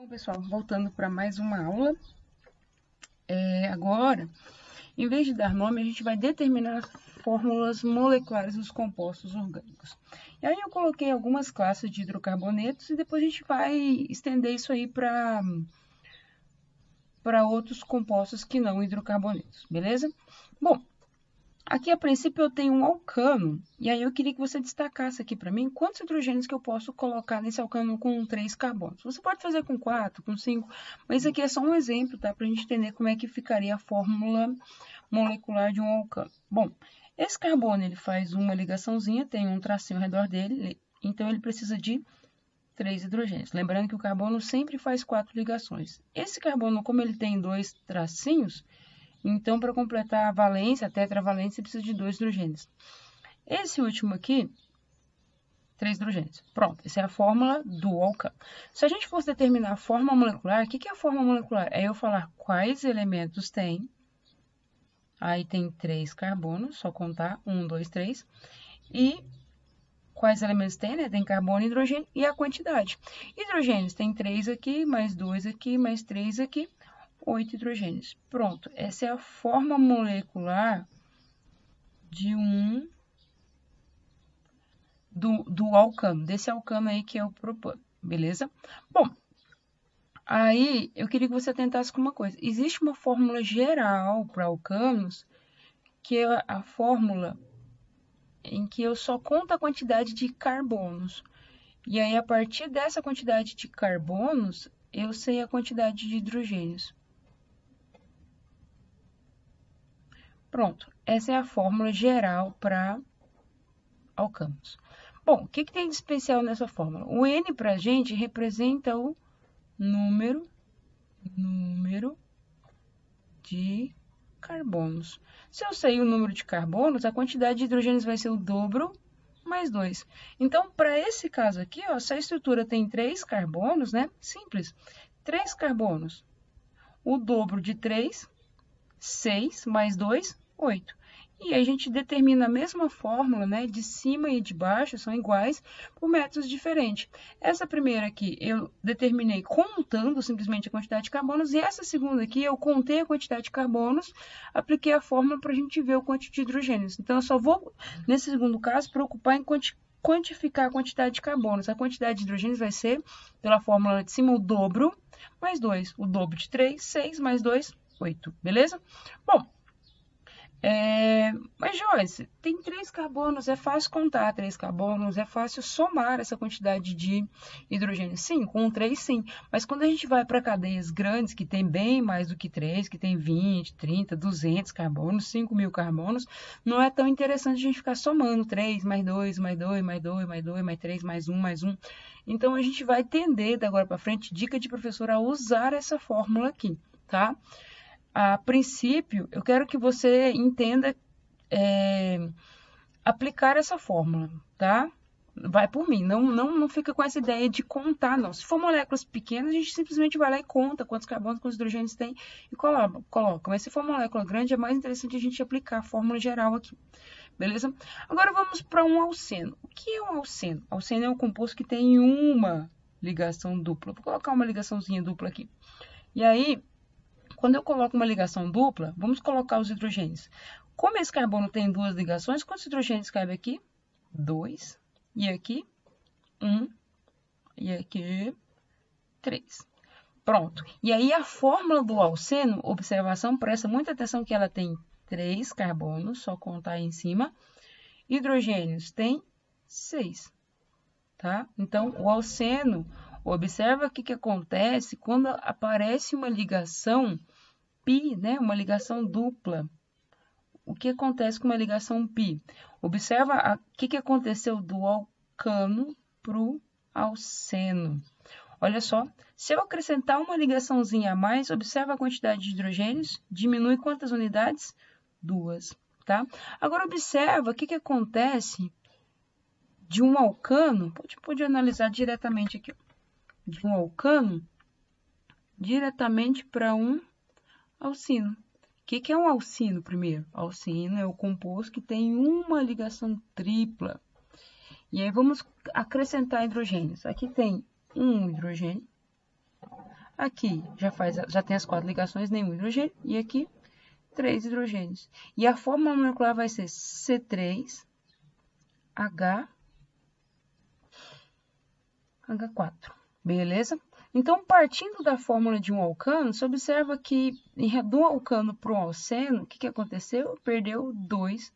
Bom, pessoal, voltando para mais uma aula. Agora, em vez de dar nome, a gente vai determinar fórmulas moleculares dos compostos orgânicos. E aí eu coloquei algumas classes de hidrocarbonetos e depois a gente vai estender isso aí para outros compostos que não hidrocarbonetos, beleza? Bom, aqui a princípio eu tenho um alcano, e aí eu queria que você destacasse aqui para mim quantos hidrogênios que eu posso colocar nesse alcano com 3 carbonos. Você pode fazer com 4, com 5, mas isso aqui é só um exemplo, tá? Para a gente entender como é que ficaria a fórmula molecular de um alcano. Bom, esse carbono ele faz uma ligaçãozinha, tem um tracinho ao redor dele, então ele precisa de 3 hidrogênios. Lembrando que o carbono sempre faz 4 ligações. Esse carbono, como ele tem 2 tracinhos, então, para completar a valência, a tetravalência, precisa de 2 hidrogênios. Esse último aqui, 3 hidrogênios. Pronto, essa é a fórmula do alcano. Se a gente fosse determinar a fórmula molecular, o que é a fórmula molecular? É eu falar quais elementos tem. Aí tem 3 carbonos, só contar, 1, 2, 3. E quais elementos tem, né? Tem carbono e hidrogênio e a quantidade. Hidrogênios tem 3 aqui, mais 2 aqui, mais 3 aqui. 8 hidrogênios. Pronto, essa é a forma molecular de do alcano, desse alcano aí que é o propano, beleza? Bom, aí eu queria que você tentasse com uma coisa. Existe uma fórmula geral para alcanos, que é a fórmula em que eu só conto a quantidade de carbonos. E aí, a partir dessa quantidade de carbonos, eu sei a quantidade de hidrogênios. Pronto, essa é a fórmula geral para alcanos. Bom, o que tem de especial nessa fórmula? O N para a gente representa o número de carbonos. Se eu sei o número de carbonos, a quantidade de hidrogênios vai ser o dobro mais 2. Então, para esse caso aqui, ó, se a estrutura tem 3 carbonos, né? Simples. 3 carbonos. O dobro de 3, 6, mais 2, 8. E aí a gente determina a mesma fórmula, né? De cima e de baixo são iguais por métodos diferentes. Essa primeira aqui eu determinei contando simplesmente a quantidade de carbonos. E essa segunda aqui eu contei a quantidade de carbonos, apliquei a fórmula para a gente ver o quanto de hidrogênios. Então eu só vou, nesse segundo caso, preocupar em quantificar a quantidade de carbonos. A quantidade de hidrogênios vai ser, pela fórmula de cima, o dobro mais 2. O dobro de 3, 6, mais 2, 8. Beleza? Bom, mas Joyce, tem 3 carbonos, é fácil contar 3 carbonos, é fácil somar essa quantidade de hidrogênio. Sim, com 3 sim, mas quando a gente vai para cadeias grandes, que tem bem mais do que 3, que tem 20, 30, 200 carbonos, 5.000 carbonos, não é tão interessante a gente ficar somando 3, mais 2, mais 2, mais 2, mais 2, mais 3, mais 1, mais 1. Então, a gente vai tender, da agora para frente, dica de professor, a usar essa fórmula aqui, tá? A princípio, eu quero que você entenda aplicar essa fórmula, tá? Vai por mim, não fica com essa ideia de contar, não. Se for moléculas pequenas, a gente simplesmente vai lá e conta quantos carbonos, quantos hidrogênios tem e coloca. Mas se for molécula grande, é mais interessante a gente aplicar a fórmula geral aqui, beleza? Agora vamos para um alceno. O que é um alceno? Alceno é um composto que tem uma ligação dupla. Vou colocar uma ligaçãozinha dupla aqui. E aí, quando eu coloco uma ligação dupla, vamos colocar os hidrogênios. Como esse carbono tem 2 ligações, quantos hidrogênios cabe aqui? 2. E aqui, 1. E aqui, 3. Pronto. E aí, a fórmula do alceno, observação, presta muita atenção que ela tem 3 carbonos, só contar aí em cima. Hidrogênios tem 6. Tá? Então, o alceno, observa o que acontece quando aparece uma ligação pi, né? Uma ligação dupla. O que acontece com uma ligação pi? Observa o que aconteceu do alcano para o alceno. Olha só, se eu acrescentar uma ligaçãozinha a mais, observa a quantidade de hidrogênios, diminui quantas unidades? 2, tá? Agora, observa o que acontece de um alcano, pode analisar diretamente aqui, de um alcano diretamente para um alcino. O que é um alcino primeiro? Alcino é o composto que tem uma ligação tripla. E aí vamos acrescentar hidrogênios. Aqui tem um hidrogênio, Aqui já tem as 4 ligações, nenhum hidrogênio. E aqui, 3 hidrogênios. E a fórmula molecular vai ser C3H4. Beleza? Então, partindo da fórmula de um alcano, você observa que do alcano para o alceno, o que aconteceu? Perdeu 2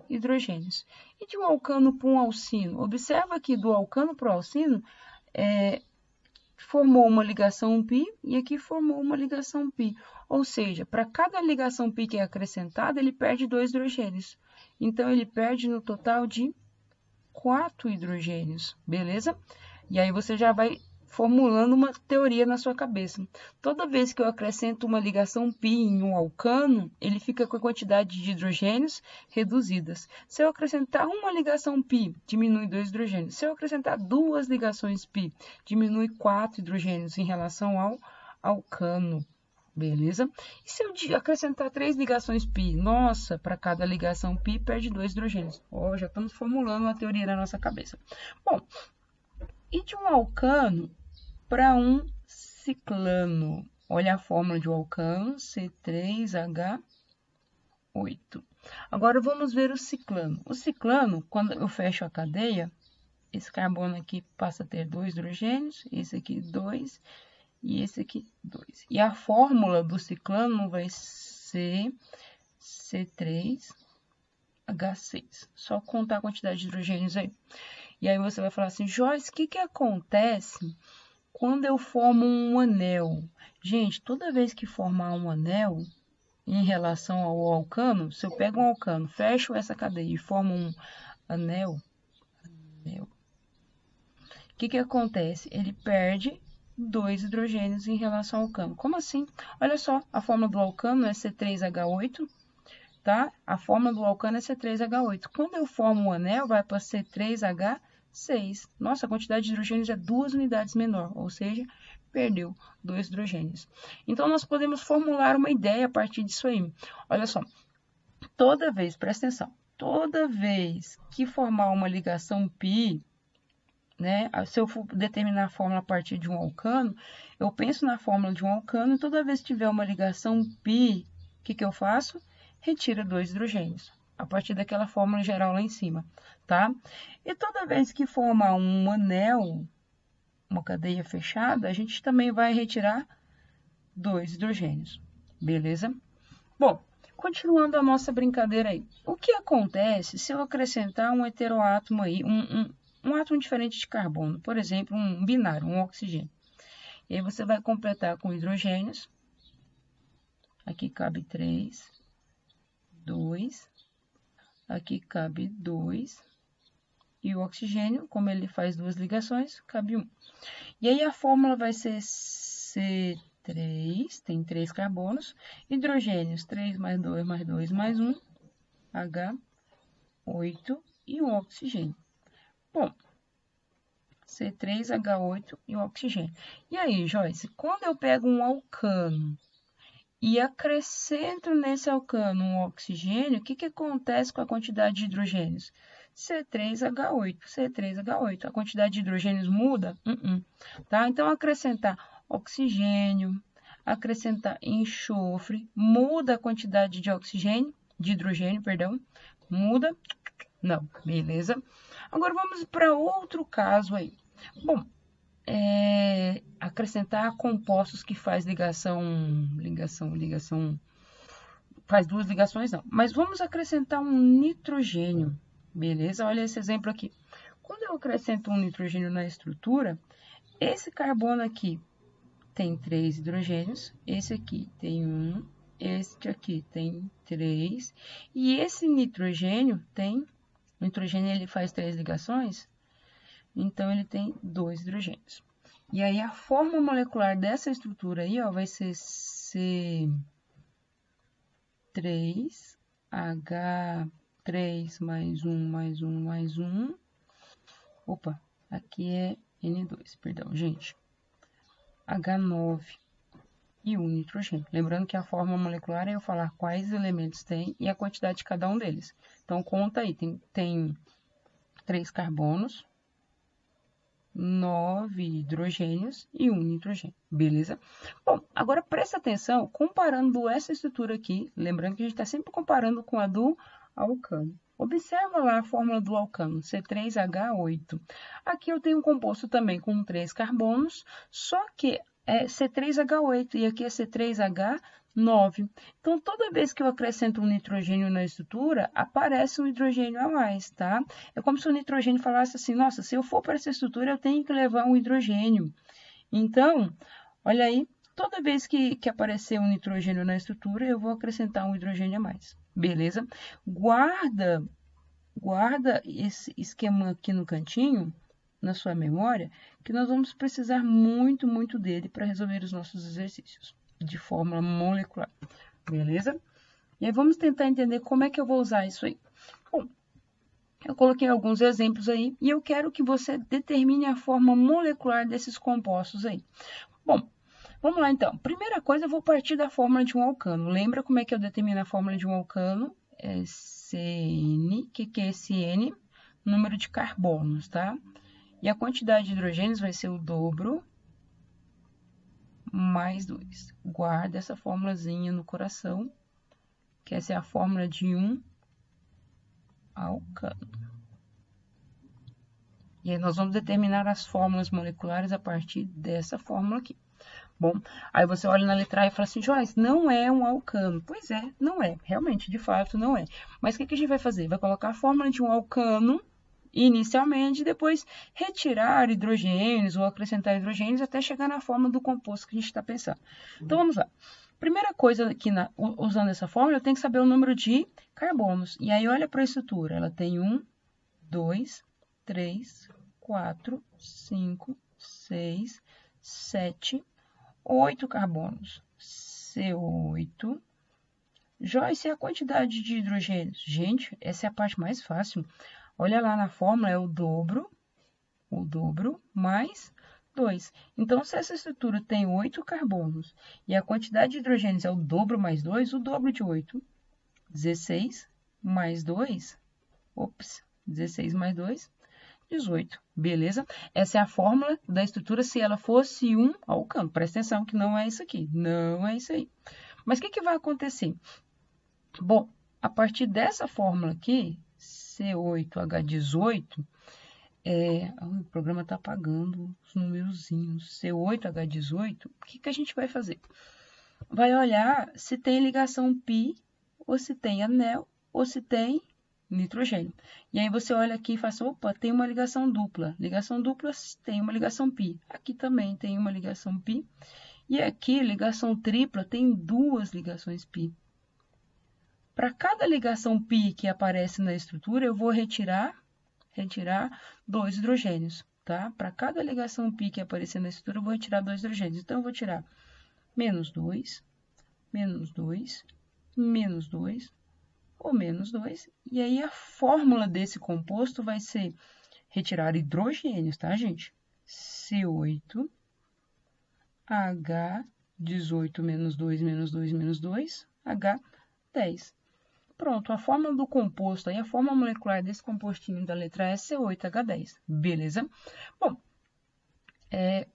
hidrogênios. E de um alcano para um alcino? Observa que do alcano para o alcino, formou uma ligação π e aqui formou uma ligação π. Ou seja, para cada ligação π que é acrescentada, ele perde 2 hidrogênios. Então, ele perde no total de 4 hidrogênios, beleza? E aí você já vai formulando uma teoria na sua cabeça. Toda vez que eu acrescento uma ligação π em um alcano, ele fica com a quantidade de hidrogênios reduzidas. Se eu acrescentar uma ligação π, diminui 2 hidrogênios. Se eu acrescentar 2 ligações π, diminui 4 hidrogênios em relação ao alcano. Beleza? E se eu acrescentar 3 ligações π? Nossa, para cada ligação π perde 2 hidrogênios. Oh, já estamos formulando uma teoria na nossa cabeça. Bom, e de um alcano para um ciclano? Olha a fórmula de um alcano, C3H8. Agora vamos ver o ciclano. O ciclano, quando eu fecho a cadeia, esse carbono aqui passa a ter 2 hidrogênios, esse aqui 2 e esse aqui 2. E a fórmula do ciclano vai ser C3H6. Só contar a quantidade de hidrogênios aí. E aí você vai falar assim, Joyce, o que acontece quando eu formo um anel? Gente, toda vez que formar um anel, em relação ao alcano, se eu pego um alcano, fecho essa cadeia e formo um anel, o que acontece? Ele perde 2 hidrogênios em relação ao alcano. Como assim? Olha só, a fórmula do alcano é C3H8, tá? A fórmula do alcano é C3H8. Quando eu formo um anel, vai para C3H6. Nossa, a quantidade de hidrogênios é 2 unidades menor, ou seja, perdeu 2 hidrogênios. Então, nós podemos formular uma ideia a partir disso aí. Olha só, toda vez, presta atenção, toda vez que formar uma ligação π, né, se eu for determinar a fórmula a partir de um alcano, eu penso na fórmula de um alcano e toda vez que tiver uma ligação π, o que eu faço? Retira 2 hidrogênios, a partir daquela fórmula geral lá em cima, tá? E toda vez que formar um anel, uma cadeia fechada, a gente também vai retirar 2 hidrogênios, beleza? Bom, continuando a nossa brincadeira aí. O que acontece se eu acrescentar um heteroátomo aí, um átomo diferente de carbono, por exemplo, um binário, um oxigênio? E aí você vai completar com hidrogênios. Aqui cabe 3, 2. Aqui cabe 2. E o oxigênio, como ele faz 2 ligações, cabe 1. E aí a fórmula vai ser C3, tem 3 carbonos, hidrogênios, 3 mais 2 mais 2 mais 1, H8 e um oxigênio. Bom, C3H8 e o oxigênio. E aí, Joyce, quando eu pego um alcano e acrescento nesse alcano um oxigênio, o que acontece com a quantidade de hidrogênios? C3H8, C3H8. A quantidade de hidrogênios muda? Tá? Então, acrescentar oxigênio, acrescentar enxofre, muda a quantidade de oxigênio, de hidrogênio, perdão, muda? Não, beleza? Agora, vamos para outro caso aí. Bom, acrescentar compostos que faz ligação, faz 2 ligações não, mas vamos acrescentar um nitrogênio, beleza? Olha esse exemplo aqui. Quando eu acrescento um nitrogênio na estrutura, esse carbono aqui tem 3 hidrogênios, esse aqui tem 1, este aqui tem 3, e esse nitrogênio tem, o nitrogênio ele faz 3 ligações, então ele tem 2 hidrogênios. E aí a forma molecular dessa estrutura aí, ó, vai ser C3H3 mais 1 mais 1 mais 1. Opa, aqui é N2, perdão, gente. H9 e um nitrogênio. Lembrando que a forma molecular é eu falar quais elementos tem e a quantidade de cada um deles. Então, conta aí, tem 3 carbonos, 9 hidrogênios e 1 nitrogênio, beleza? Bom, agora presta atenção, comparando essa estrutura aqui, lembrando que a gente está sempre comparando com a do alcano. Observa lá a fórmula do alcano, C3H8. Aqui eu tenho um composto também com 3 carbonos, só que é C3H8 e aqui é C3H9. Então, toda vez que eu acrescento um nitrogênio na estrutura, aparece um hidrogênio a mais, tá? É como se o nitrogênio falasse assim, nossa, se eu for para essa estrutura, eu tenho que levar um hidrogênio. Então, olha aí, toda vez que aparecer um nitrogênio na estrutura, eu vou acrescentar um hidrogênio a mais, beleza? Guarda esse esquema aqui no cantinho, na sua memória, que nós vamos precisar muito, muito dele para resolver os nossos exercícios de fórmula molecular, beleza? E aí vamos tentar entender como é que eu vou usar isso aí. Bom, eu coloquei alguns exemplos aí e eu quero que você determine a forma molecular desses compostos aí. Bom, vamos lá então. Primeira coisa, eu vou partir da fórmula de um alcano. Lembra como é que eu determino a fórmula de um alcano? É CN, que é esse N? Número de carbonos, tá? E a quantidade de hidrogênios vai ser o dobro mais 2. Guarda essa formulazinha no coração, que essa é a fórmula de um alcano. E aí nós vamos determinar as fórmulas moleculares a partir dessa fórmula aqui. Bom, aí você olha na letra A e fala assim, Joyce, não é um alcano. Pois é, não é. Realmente, de fato, não é. Mas o que a gente vai fazer? Vai colocar a fórmula de um alcano inicialmente, depois retirar hidrogênios ou acrescentar hidrogênios até chegar na fórmula do composto que a gente está pensando. Então, vamos lá. Primeira coisa aqui, usando essa fórmula, eu tenho que saber o número de carbonos. E aí, olha para a estrutura. Ela tem 1, 2, 3, 4, 5, 6, 7, 8 carbonos. C8. Joyce, a quantidade de hidrogênios? Gente, essa é a parte mais fácil. Olha lá na fórmula, é o dobro mais 2. Então, se essa estrutura tem 8 carbonos e a quantidade de hidrogênios é o dobro mais 2, o dobro de 8, 16 mais 2, 16 mais 2, 18, beleza? Essa é a fórmula da estrutura se ela fosse um alcano. Presta atenção que não é isso aqui, não é isso aí. Mas o que vai acontecer? Bom, a partir dessa fórmula aqui, C8H18, o programa está apagando os numerozinhos. C8H18, o que a gente vai fazer? Vai olhar se tem ligação pi, ou se tem anel, ou se tem nitrogênio. E aí você olha aqui e fala assim, opa, tem uma ligação dupla. Ligação dupla tem uma ligação pi. Aqui também tem uma ligação pi. E aqui, ligação tripla, tem 2 ligações pi. Para cada ligação pi que aparece na estrutura, eu vou retirar 2 hidrogênios, tá? Para cada ligação pi que aparecer na estrutura, eu vou retirar 2 hidrogênios. Então, eu vou tirar menos 2, menos 2, menos 2, ou menos 2. E aí, a fórmula desse composto vai ser retirar hidrogênios, tá, gente? C8, H18 menos 2, menos 2, menos 2, H10. Pronto, a fórmula do composto, aí a fórmula molecular desse compostinho da letra E é C8H10, beleza? Bom,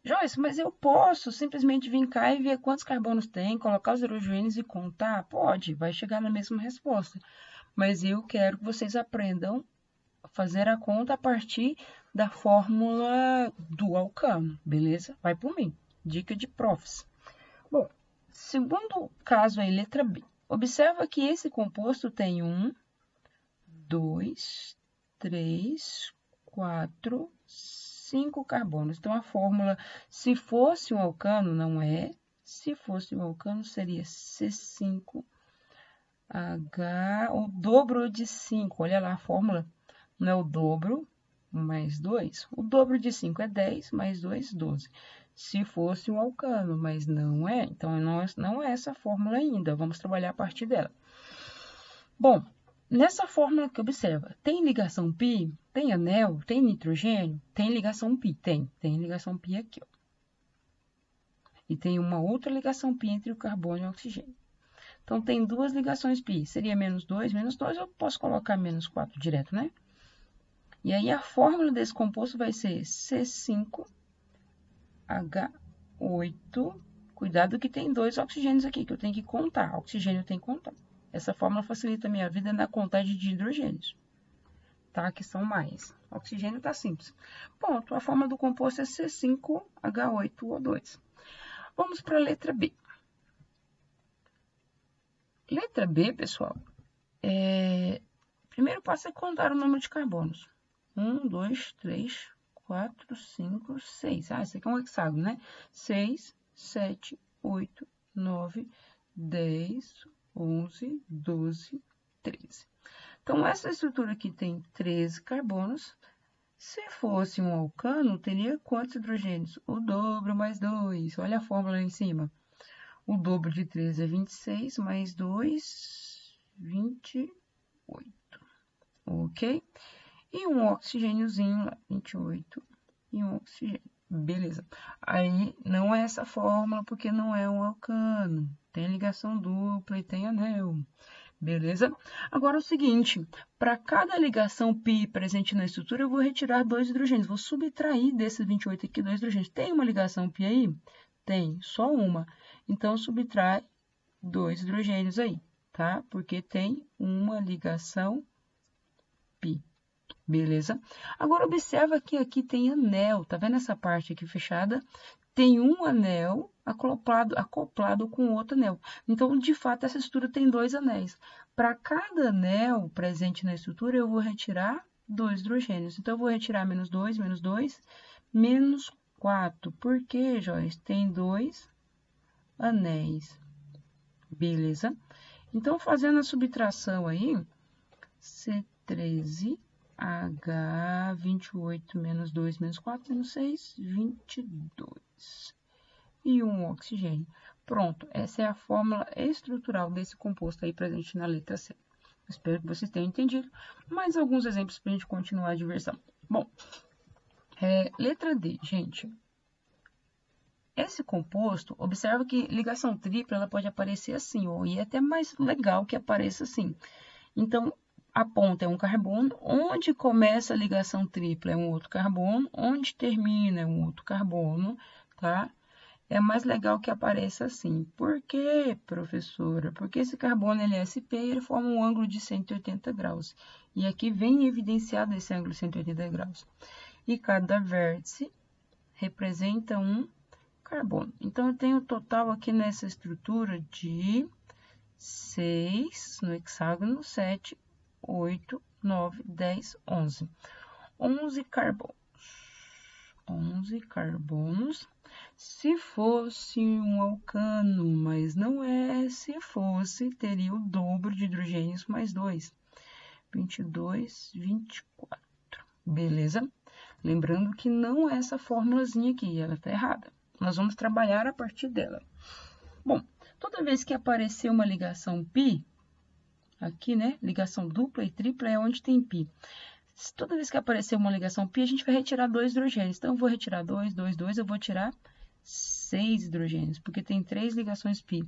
Joyce, mas eu posso simplesmente vir cá e ver quantos carbonos tem, colocar os hidrogênios e contar? Pode, vai chegar na mesma resposta. Mas eu quero que vocês aprendam a fazer a conta a partir da fórmula do alcano, beleza? Vai por mim, dica de profs. Bom, segundo caso aí, letra B. Observa que esse composto tem 1, 2, 3, 4, 5 carbonos. Então, a fórmula, se fosse um alcano, não é. Se fosse um alcano, seria C5H, o dobro de 5. Olha lá a fórmula, não é o dobro mais 2? O dobro de 5 é 10, mais 2, 12. Se fosse um alcano, mas não é. Então, não é essa fórmula ainda. Vamos trabalhar a partir dela. Bom, nessa fórmula que observa, tem ligação pi? Tem anel? Tem nitrogênio? Tem ligação pi? Tem ligação pi aqui, ó. E tem uma outra ligação pi entre o carbono e o oxigênio. Então, tem 2 ligações pi. Seria menos 2, eu posso colocar menos 4 direto, né? E aí, a fórmula desse composto vai ser C5H8. Cuidado que tem 2 oxigênios aqui, que eu tenho que contar. Oxigênio eu tenho que contar. Essa fórmula facilita a minha vida na contagem de hidrogênios, tá? Que são mais. Oxigênio tá simples. Ponto. A fórmula do composto é C5H8O2. Vamos para a letra B. Letra B, pessoal, primeiro passo é contar o número de carbonos. 1, 2, 3, 4, 5, 6. Ah, esse aqui é um hexágono, né? 6, 7, 8, 9, 10, 11, 12, 13. Então, essa estrutura aqui tem 13 carbonos. Se fosse um alcano, teria quantos hidrogênios? O dobro mais 2. Olha a fórmula lá em cima. O dobro de 13 é 26, mais 2, 28. Ok? E um oxigêniozinho lá, 28. E um oxigênio. Beleza. Aí, não é essa fórmula, porque não é um alcano. Tem ligação dupla e tem anel. Beleza? Agora, é o seguinte. Para cada ligação π presente na estrutura, eu vou retirar 2 hidrogênios. Vou subtrair desses 28 aqui 2 hidrogênios. Tem uma ligação π aí? Tem, só uma. Então, subtrai 2 hidrogênios aí, tá? Porque tem uma ligação π. Beleza? Agora, observa que aqui tem anel. Tá vendo essa parte aqui fechada? Tem um anel acoplado com outro anel. Então, de fato, essa estrutura tem 2 anéis. Para cada anel presente na estrutura, eu vou retirar 2 hidrogênios. Então, eu vou retirar menos 2, menos 4. Por quê, Joyce? Tem 2 anéis. Beleza? Então, fazendo a subtração aí, C13H28 menos 2 menos 4 menos 6, 22. E um oxigênio. Pronto, essa é a fórmula estrutural desse composto aí presente na letra C. Espero que vocês tenham entendido. Mais alguns exemplos para a gente continuar a diversão. Bom, letra D, gente. Esse composto, observa que ligação tripla ela pode aparecer assim, ó, e é até mais legal que apareça assim. Então, a ponta é um carbono, onde começa a ligação tripla é um outro carbono, onde termina é um outro carbono, tá? É mais legal que apareça assim. Por quê, professora? Porque esse carbono ele é SP e ele forma um ângulo de 180 graus. E aqui vem evidenciado esse ângulo de 180 graus. E cada vértice representa um carbono. Então, eu tenho total aqui nessa estrutura de 6 no hexágono, 7, 8, 9, 10, 11. 11 carbonos. 11 carbonos. Se fosse um alcano, mas não é, se fosse, teria o dobro de hidrogênios mais 2. 22, 24. Beleza? Lembrando que não é essa formulazinha aqui, ela está errada. Nós vamos trabalhar a partir dela. Bom, toda vez que aparecer uma ligação π, aqui, né? Ligação dupla e tripla é onde tem π. Toda vez que aparecer uma ligação π, a gente vai retirar 2 hidrogênios. Então, eu vou retirar 2, 2, 2, eu vou tirar 6 hidrogênios, porque tem 3 ligações π.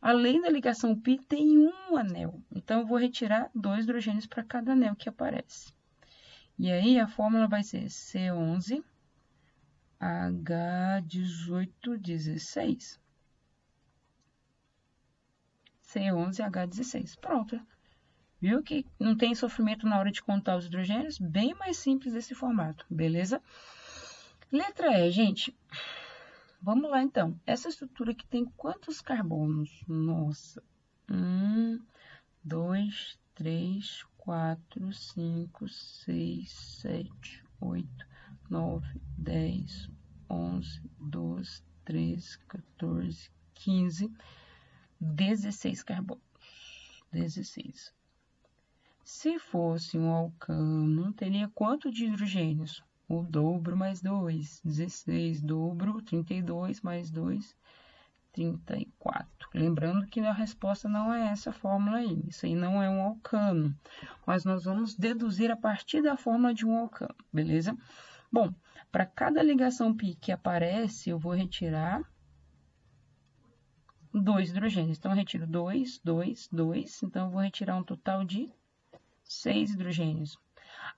Além da ligação π, tem um anel. Então, eu vou retirar 2 hidrogênios para cada anel que aparece. E aí, a fórmula vai ser C11H1816. C11H16. Pronto. Viu que não tem sofrimento na hora de contar os hidrogênios? Bem mais simples desse formato, beleza? Letra E, gente. Vamos lá, então. Essa estrutura aqui tem quantos carbonos? Nossa. 1, 2, 3, 4, 5, 6, 7, 8, 9, 10, 11, 12, 13, 14, 15, 16 carbonos. 16. Se fosse um alcano, teria quanto de hidrogênios? O dobro mais 2, 16, dobro, 32 mais 2, 34. Lembrando que a resposta não é essa fórmula aí, isso aí não é um alcano, mas nós vamos deduzir a partir da fórmula de um alcano, beleza? Bom, para cada ligação π que aparece, eu vou retirar 2 hidrogênios. Então, eu retiro 2, 2, 2, então eu vou retirar um total de 6 hidrogênios.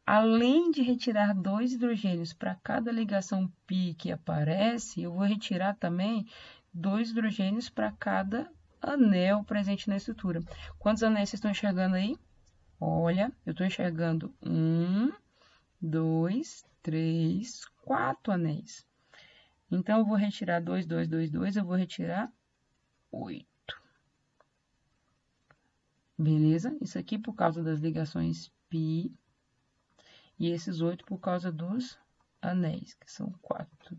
Além de retirar 2 hidrogênios para cada ligação π que aparece, eu vou retirar também 2 hidrogênios para cada anel presente na estrutura. Quantos anéis vocês estão enxergando aí? Olha, eu estou enxergando 1, 2, 3, 4 anéis. Então, eu vou retirar 2, 2, 2, 2, eu vou retirar 8. Beleza? Isso aqui por causa das ligações π. E esses 8 por causa dos anéis, que são 4.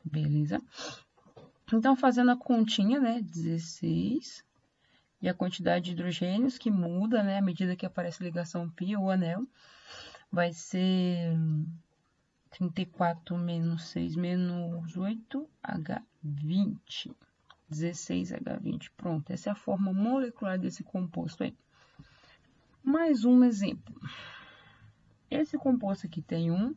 Beleza? Então, fazendo a continha, né? 16. E a quantidade de hidrogênios que muda, né? À medida que aparece a ligação π ou anel. Vai ser 34 menos 6 menos 8, H20. 16H20. Pronto, essa é a forma molecular desse composto aí. Mais um exemplo. Esse composto aqui tem 1,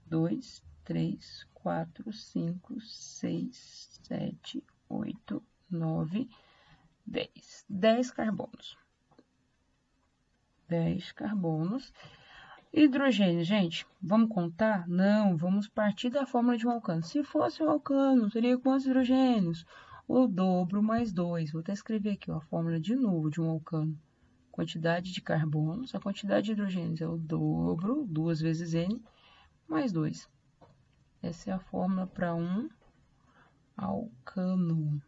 2, 3, 4, 5, 6, 7, 8, 9, 10. 10 carbonos. 10 carbonos. Hidrogênio, gente, vamos contar? Não, vamos partir da fórmula de um alcano. Se fosse um alcano, teria quantos hidrogênios? O dobro mais 2. Vou até escrever aqui ó, a fórmula de novo de um alcano. Quantidade de carbonos, a quantidade de hidrogênios é o dobro, 2 vezes N, mais 2. Essa é a fórmula para um alcano.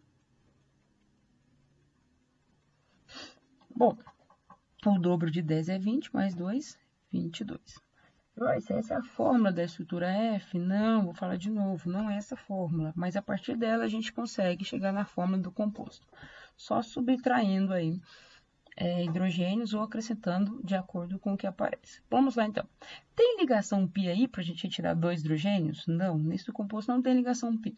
Bom, o dobro de 10 é 20, mais 2, 22. Essa é a fórmula da estrutura F? Não, vou falar de novo, não é essa fórmula. Mas a partir dela a gente consegue chegar na fórmula do composto. Só subtraindo aí hidrogênios ou acrescentando de acordo com o que aparece. Vamos lá, então. Tem ligação π aí para a gente retirar 2 hidrogênios? Não, nesse composto não tem ligação π.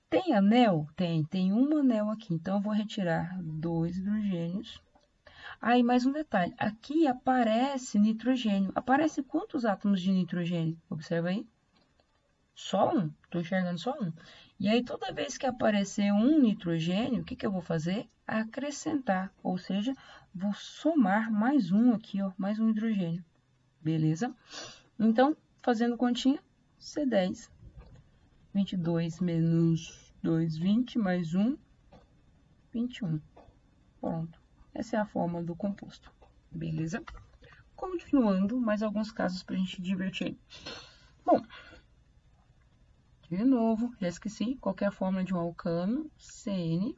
Tem anel? Tem um anel aqui. Então, eu vou retirar 2 hidrogênios. Aí, mais um detalhe. Aqui aparece nitrogênio. Aparece quantos átomos de nitrogênio? Observa aí. Só um. Estou enxergando só um. E aí, toda vez que aparecer um nitrogênio, o que eu vou fazer? Acrescentar, ou seja, vou somar mais um aqui, ó, mais um hidrogênio. Beleza? Então, fazendo continha, C10. 22 menos 2, 20, mais 1, 21. Pronto. Essa é a fórmula do composto. Beleza? Continuando, mais alguns casos para a gente divertir. Bom, de novo, já esqueci, qual é a fórmula de um alcano? CN,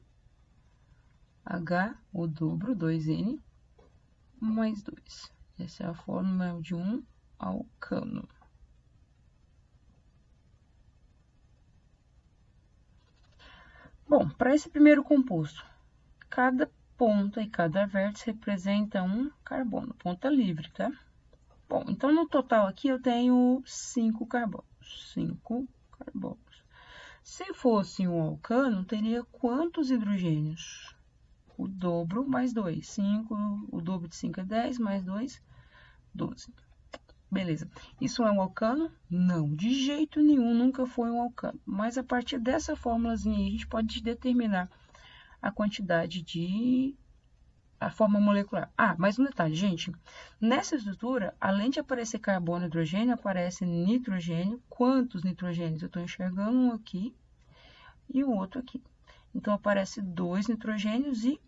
H, o dobro, 2N, mais 2. Essa é a fórmula de um alcano. Bom, para esse primeiro composto, cada ponta e cada vértice representa um carbono, ponta livre, tá? Bom, então no total aqui eu tenho 5 carbonos. 5 carbonos. Se fosse um alcano, teria quantos hidrogênios? O dobro mais 2. 5, o dobro de 5 é 10, mais 2, 12. Beleza. Isso é um alcano? Não, de jeito nenhum, nunca foi um alcano. Mas a partir dessa fórmulazinha aí, a gente pode determinar a quantidade de... a forma molecular. Ah, mais um detalhe, gente. Nessa estrutura, além de aparecer carbono e hidrogênio, aparece nitrogênio. Quantos nitrogênios? Eu estou enxergando um aqui e o outro aqui. Então, aparece 2 nitrogênios e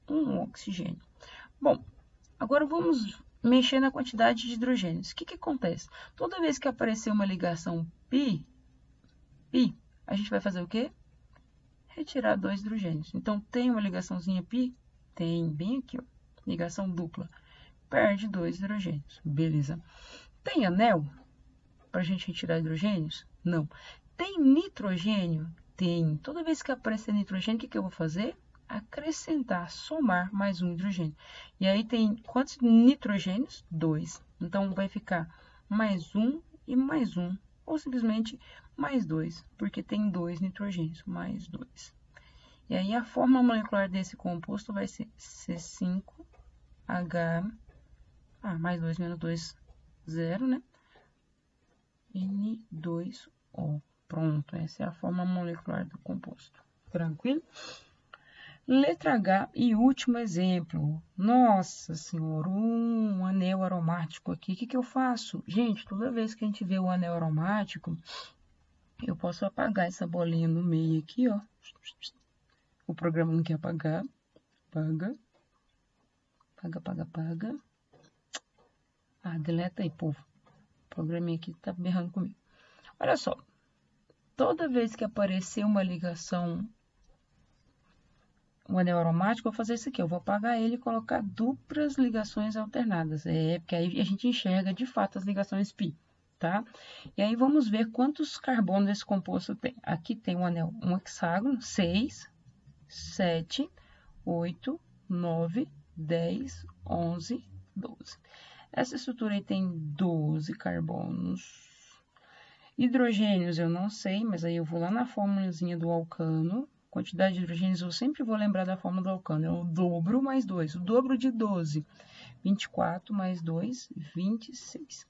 um oxigênio. Bom, agora vamos mexer na quantidade de hidrogênios. O que acontece? Toda vez que aparecer uma ligação π, a gente vai fazer o quê? Retirar 2 hidrogênios. Então, tem uma ligaçãozinha π? Tem, bem aqui, ó, ligação dupla. Perde 2 hidrogênios. Beleza. Tem anel para a gente retirar hidrogênios? Não. Tem nitrogênio? Tem. Toda vez que aparecer nitrogênio, o que eu vou fazer? Acrescentar, somar mais um hidrogênio. E aí tem quantos nitrogênios? 2. Então, vai ficar mais um e mais um. Ou simplesmente mais 2, porque tem 2 nitrogênios. Mais 2. E aí, a forma molecular desse composto vai ser C5H... mais 2 menos 2, 0, né? N2O. Pronto, essa é a forma molecular do composto. Tranquilo? Letra H e último exemplo. Nossa Senhora, um anel aromático aqui. O que que eu faço? Gente, toda vez que a gente vê o anel aromático, eu posso apagar essa bolinha no meio aqui, ó. O programa não quer apagar. Apaga. Apaga, apaga, apaga. Ah, deleta aí, povo. O programinha aqui tá berrando comigo. Olha só. Toda vez que aparecer uma ligação, um anel aromático, eu vou fazer isso aqui. Eu vou apagar ele e colocar duplas ligações alternadas. Porque aí a gente enxerga de fato as ligações pi, tá? E aí vamos ver quantos carbonos esse composto tem. Aqui tem um anel, um hexágono, 6, 7, 8, 9, 10, 11, 12. Essa estrutura aí tem 12 carbonos. Hidrogênios eu não sei, mas aí eu vou lá na formulazinha do alcano. Quantidade de hidrogênios eu sempre vou lembrar da fórmula do alcano. É o dobro mais 2. O dobro de 12. 24 mais 2, 26.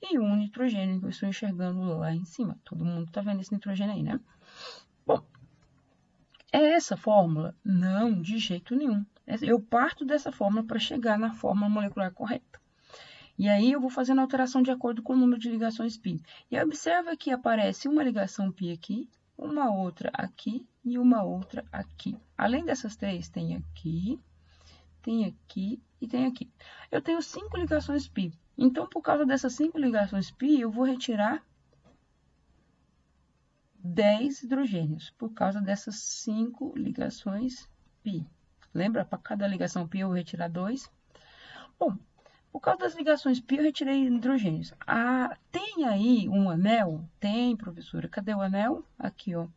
E um nitrogênio que eu estou enxergando lá em cima. Todo mundo está vendo esse nitrogênio aí, né? Bom, é essa fórmula? Não, de jeito nenhum. Eu parto dessa fórmula para chegar na fórmula molecular correta. E aí eu vou fazendo a alteração de acordo com o número de ligações π. E observa que aparece uma ligação π aqui, uma outra aqui e uma outra aqui. Além dessas três, tem aqui e tem aqui. Eu tenho 5 ligações π. Então, por causa dessas 5 ligações π, eu vou retirar 10 hidrogênios, por causa dessas 5 ligações π. Lembra? Para cada ligação π eu vou retirar 2. Bom, por causa das ligações π, eu retirei hidrogênios. Ah, tem aí um anel? Tem, professora. Cadê o anel? Aqui, ó.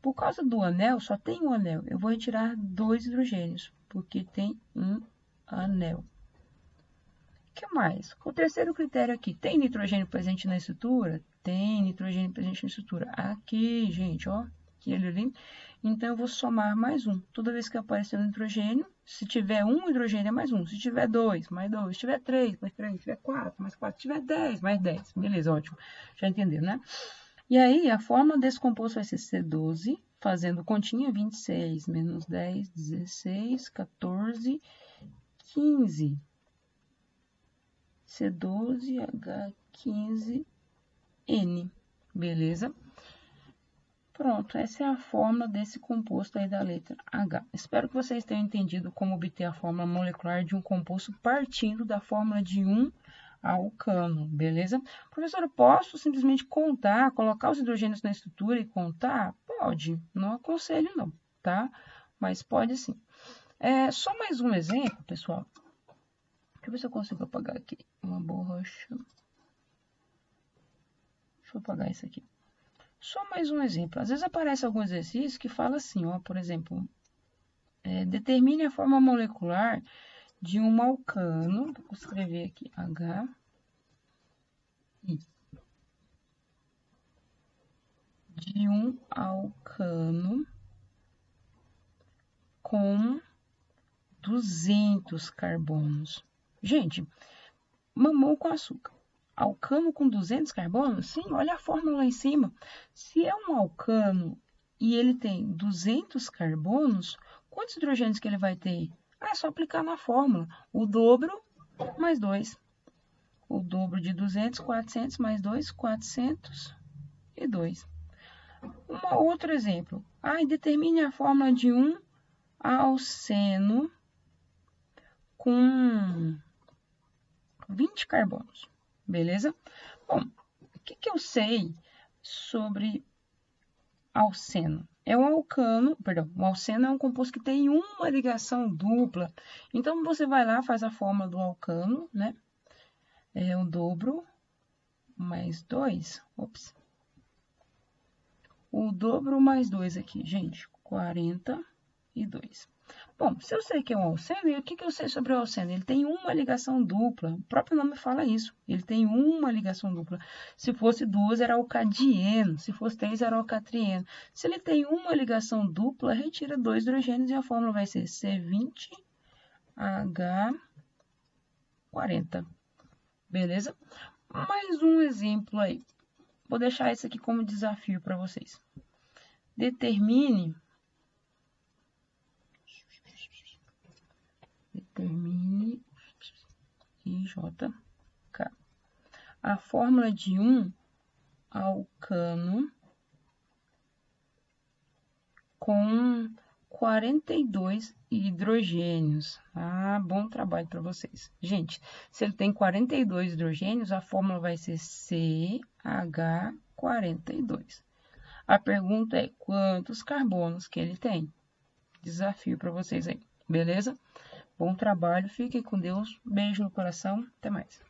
Por causa do anel, só tem um anel. Eu vou retirar 2 hidrogênios, porque tem um anel. O que mais? O terceiro critério aqui. Tem nitrogênio presente na estrutura? Tem nitrogênio presente na estrutura. Aqui, gente, ó. Aqui, ali. Então, eu vou somar mais um. Toda vez que aparecer um nitrogênio, se tiver um hidrogênio, é mais um. Se tiver 2, mais 2. Se tiver 3, mais 3. Se tiver 4, mais 4. Se tiver 10, mais 10. Beleza, ótimo. Já entendeu, né? E aí, a forma desse composto vai ser C12, fazendo continha 26, menos 10, 16, 14, 15. C12H15N. Beleza? Pronto, essa é a fórmula desse composto aí da letra H. Espero que vocês tenham entendido como obter a fórmula molecular de um composto partindo da fórmula de um alcano, beleza? Professora, posso simplesmente contar, colocar os hidrogênios na estrutura e contar? Pode, não aconselho não, tá? Mas pode sim. Só mais um exemplo, pessoal. Deixa eu ver se eu consigo apagar aqui uma borracha. Deixa eu apagar isso aqui. Só mais um exemplo. Às vezes aparece algum exercício que fala assim, ó, por exemplo, determine a forma molecular de um alcano. Vou escrever aqui H. De um alcano com 200 carbonos. Gente, mamão com açúcar. Alcano com 200 carbonos? Sim, olha a fórmula lá em cima. Se é um alcano e ele tem 200 carbonos, quantos hidrogênios que ele vai ter? É só aplicar na fórmula. O dobro mais 2. O dobro de 200, 400 mais 2, 402. Um outro exemplo. Determine a fórmula de um alceno com 20 carbonos. Beleza? Bom, o que eu sei sobre alceno? Um alceno é um composto que tem uma ligação dupla. Então, você vai lá, faz a fórmula do alcano, né? É o dobro mais 2. Ops. O dobro mais 2 aqui, gente, 42. Bom, se eu sei que é um alceno, e o que eu sei sobre o alceno? Ele tem uma ligação dupla. O próprio nome fala isso. Ele tem uma ligação dupla. Se fosse 2, era alcadieno. Se fosse 3, era alcatrieno. Se ele tem uma ligação dupla, retira 2 hidrogênios e a fórmula vai ser C20H40. Beleza? Mais um exemplo aí. Vou deixar isso aqui como desafio para vocês. Determine CH4COJK. A fórmula de um alcano com 42 hidrogênios. Ah, bom trabalho para vocês. Gente, se ele tem 42 hidrogênios, a fórmula vai ser CH42. A pergunta é quantos carbonos que ele tem? Desafio para vocês aí, beleza? Bom trabalho, fiquem com Deus, beijo no coração, até mais.